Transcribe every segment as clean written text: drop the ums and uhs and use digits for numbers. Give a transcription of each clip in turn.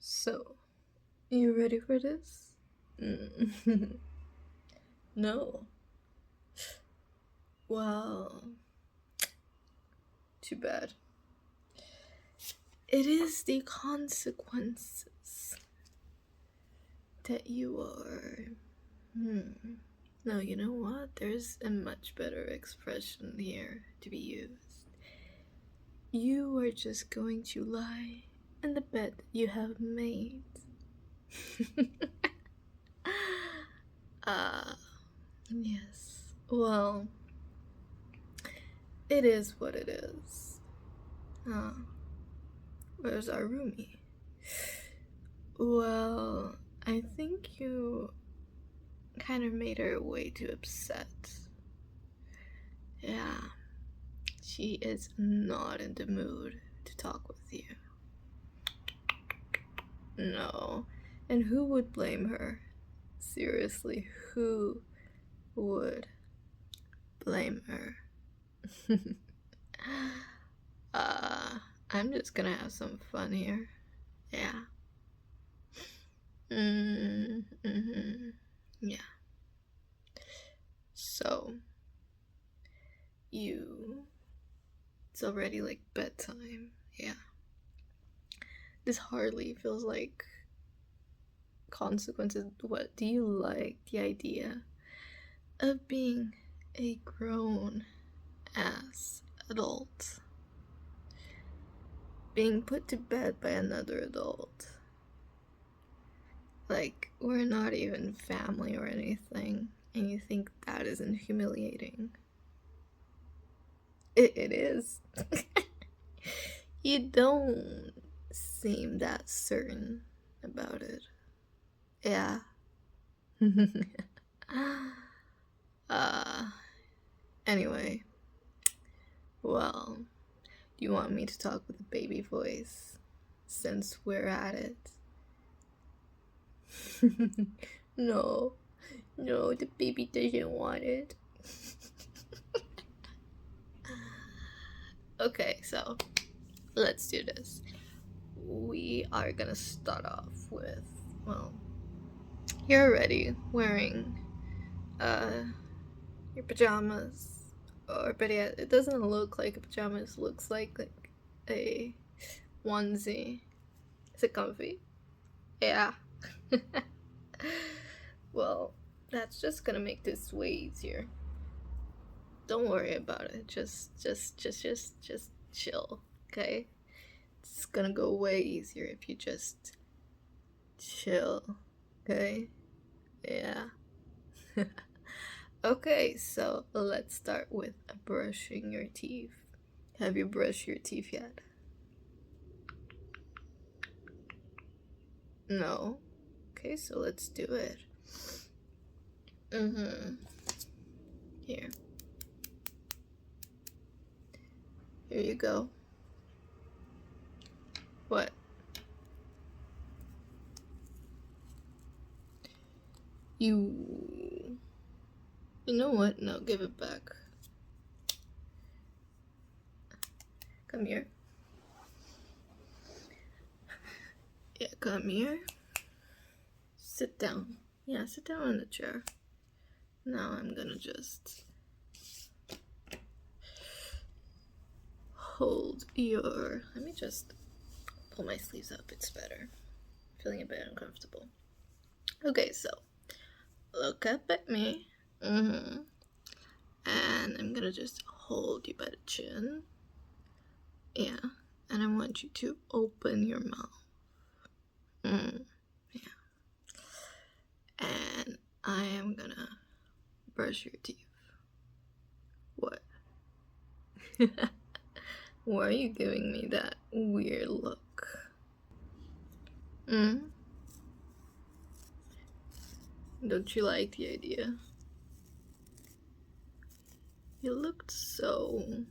So, you ready for this? No. Well, too bad. It is the consequences that you are. No, you know what? There's a much better expression here to be used. You are just going to lie in the bed that you have made. Ah, yes. Well, it is what it is. Where's our roomie? Well, I think you kind of made her way too upset. Yeah, she is not in the mood to talk with you. No, and who would blame her? Seriously, who would blame her? I'm just gonna have some fun here. Yeah. Yeah. So, it's already like bedtime. Yeah. This hardly feels like consequences. What do you like the idea of being a grown ass adult? Being put to bed by another adult. Like, we're not even family or anything, and you think that isn't humiliating. It is. You don't seem that certain about it. Yeah. uh, anyway. Well, do you want me to talk with a baby voice? Since we're at it. No. No, the baby doesn't want it. Okay, so let's do this. We are gonna start off with, well, you're already wearing your pajamas, or better yet, it doesn't look like a pajamas, it looks like a onesie. Is it comfy? Yeah. Well, that's just gonna make this way easier. Don't worry about it. Just chill, okay? It's gonna go way easier if you just chill, okay? Yeah. Okay, so let's start with brushing your teeth. Have you brushed your teeth yet? No? Okay, so let's do it. Here. Here you go. What? You know what? No, give it back. Come here. Yeah, come here. Sit down. Yeah, sit down in the chair. Now I'm gonna just hold your... Let me just pull my sleeves up. It's better. I'm feeling a bit uncomfortable. Okay, so look up at me. And I'm gonna just hold you by the chin. Yeah, and I want you to open your mouth. Yeah. And I am gonna brush your teeth. What? Why are you giving me that weird look? Don't you like the idea? You looked so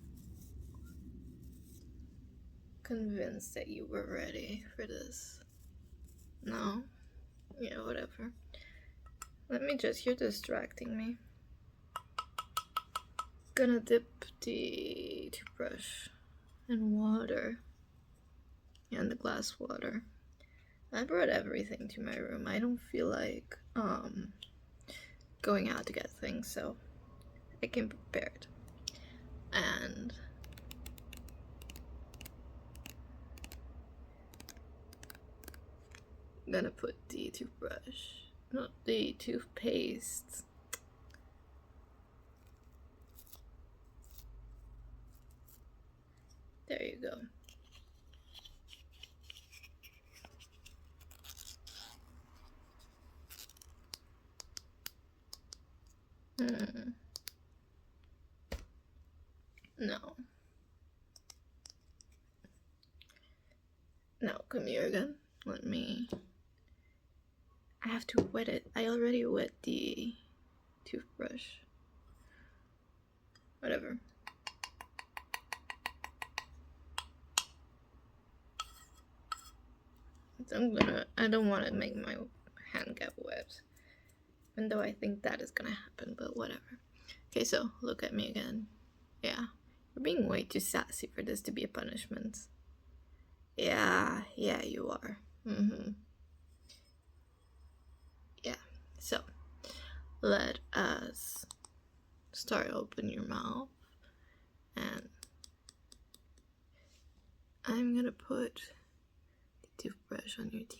convinced that you were ready for this. No? Yeah, whatever. You're distracting me. Gonna dip the toothbrush in water. And the glass water. I brought everything to my room. I don't feel like going out to get things, so I came prepared. And I'm gonna put the toothbrush, not the toothpaste. There you go. No. No, come here again. Let me... I have to wet it. I already wet the toothbrush. Whatever. I don't want to make my hand get wet. Even though I think that is gonna happen, but whatever. Okay, so look at me again. Yeah. You're being way too sassy for this to be a punishment. Yeah, you are. Yeah, so let us start open your mouth, and I'm gonna put the toothbrush on your teeth.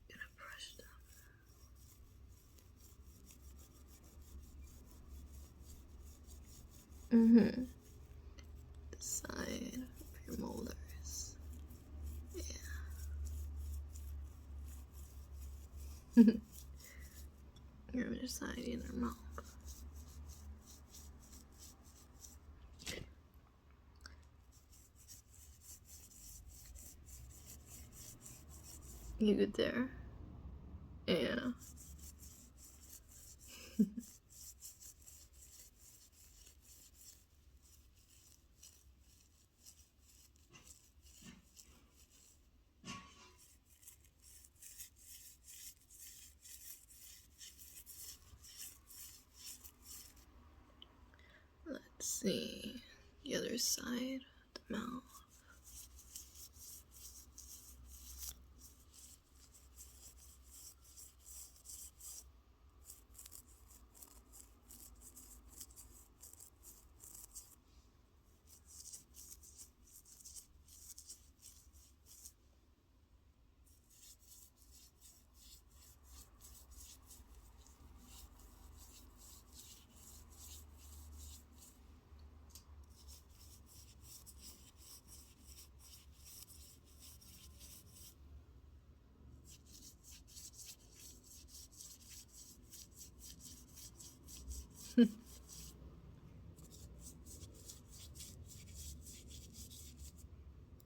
Gonna brush them. The side of your molars. Yeah. Your other side in your mouth. You good there? Yeah. Let's see the other side of the mouth.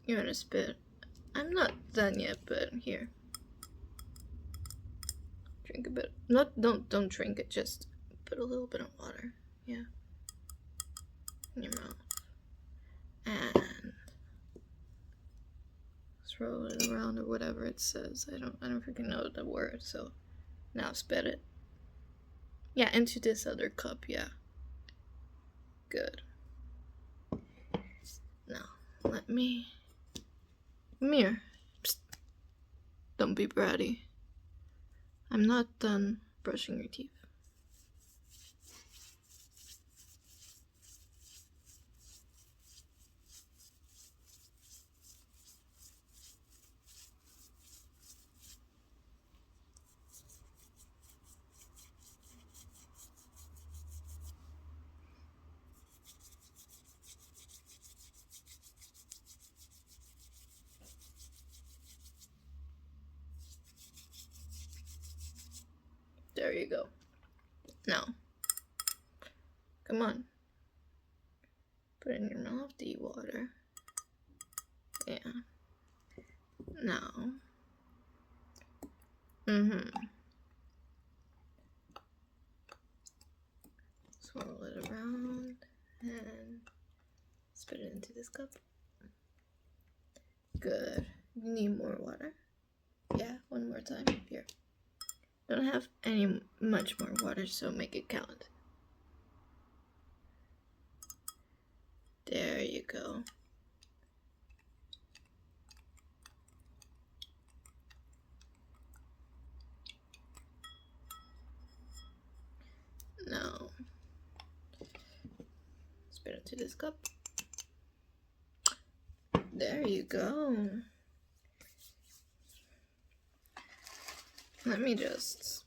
You wanna spit? I'm not done yet, but here. Drink a bit. Don't drink it, just put a little bit of water. Yeah. In your mouth. And throw it around or whatever it says. I don't freaking know the word, so now spit it. Yeah, into this other cup, yeah. Good. Now, let me... Come here. Psst. Don't be bratty. I'm not done brushing your teeth. There you go. Now, come on. Put it in your mouth, the water. Yeah. Now. Swirl it around and spit it into this cup. Good. You need more water? Yeah, one more time. Here. Don't have any much more water, so make it count. There you go. to this cup. There you go. Let me just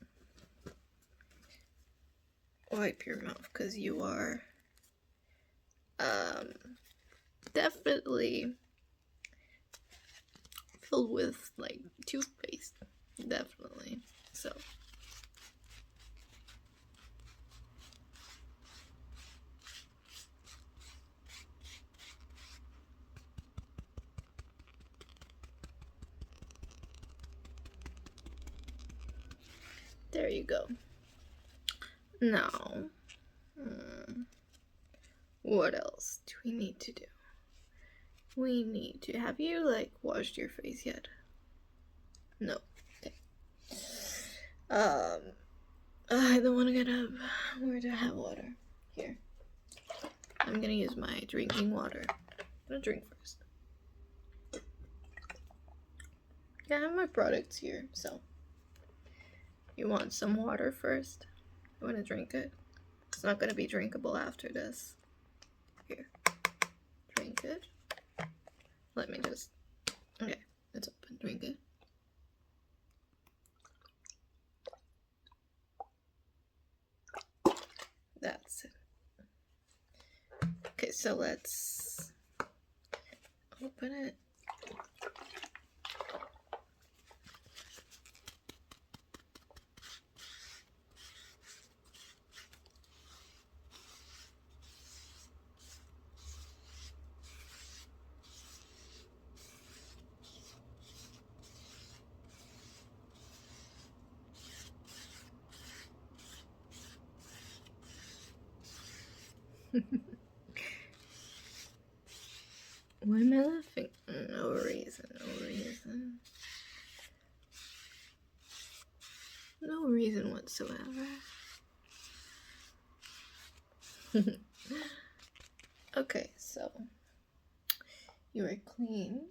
wipe your mouth because you are definitely filled with like toothpaste. Definitely. So there you go. Now, what else do we need to do? We need to, have you like washed your face yet? No. Okay. I don't want to get up. Where do I have water? Here. I'm gonna use my drinking water. I'm gonna drink first. Yeah, I have my products here, so. You want some water first? You want to drink it? It's not gonna be drinkable after this. Here. Drink it. Let me just. Okay, it's open. Drink it. That's it. Okay, so let's open it. Why am I laughing? No reason, no reason. No reason whatsoever. Okay, so you are clean.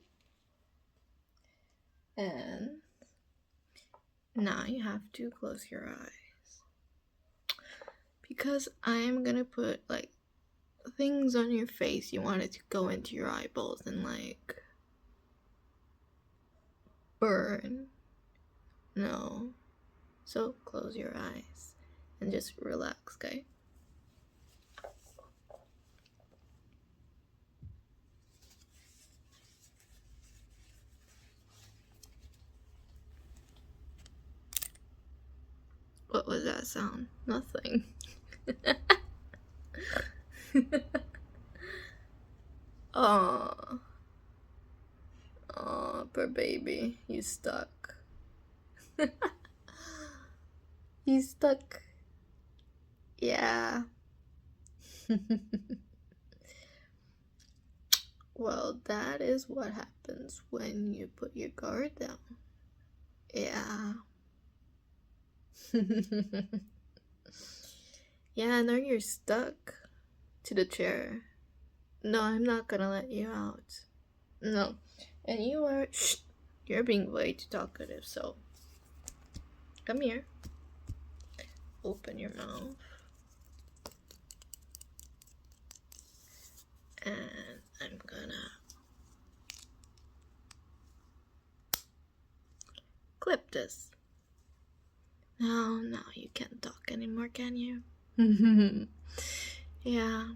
And now you have to close your eyes. Because I'm gonna put like things on your face. You want it to go into your eyeballs and like burn. No. So close your eyes and just relax, okay? What was that sound? Nothing. Aww. Aww, poor baby. He's stuck. He's stuck. Yeah. Well, that is what happens when you put your guard down. Yeah. Yeah, now you're stuck to the chair. No, I'm not gonna let you out. No. And you are. Shh, you're being way too talkative, so. Come here. Open your mouth. And I'm gonna clip this. Now you can't talk anymore, can you? Yeah.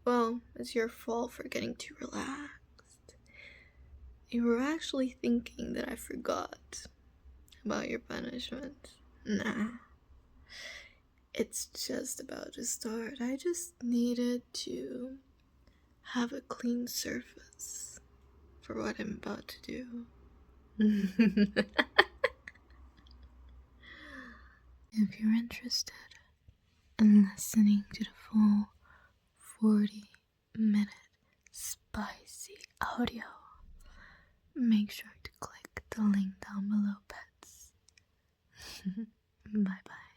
Well, it's your fault for getting too relaxed. You were actually thinking that I forgot about your punishment. Nah. It's just about to start. I just needed to have a clean surface for what I'm about to do. If you're interested in listening to the full 40-minute spicy audio, make sure to click the link down below, pets. Bye bye.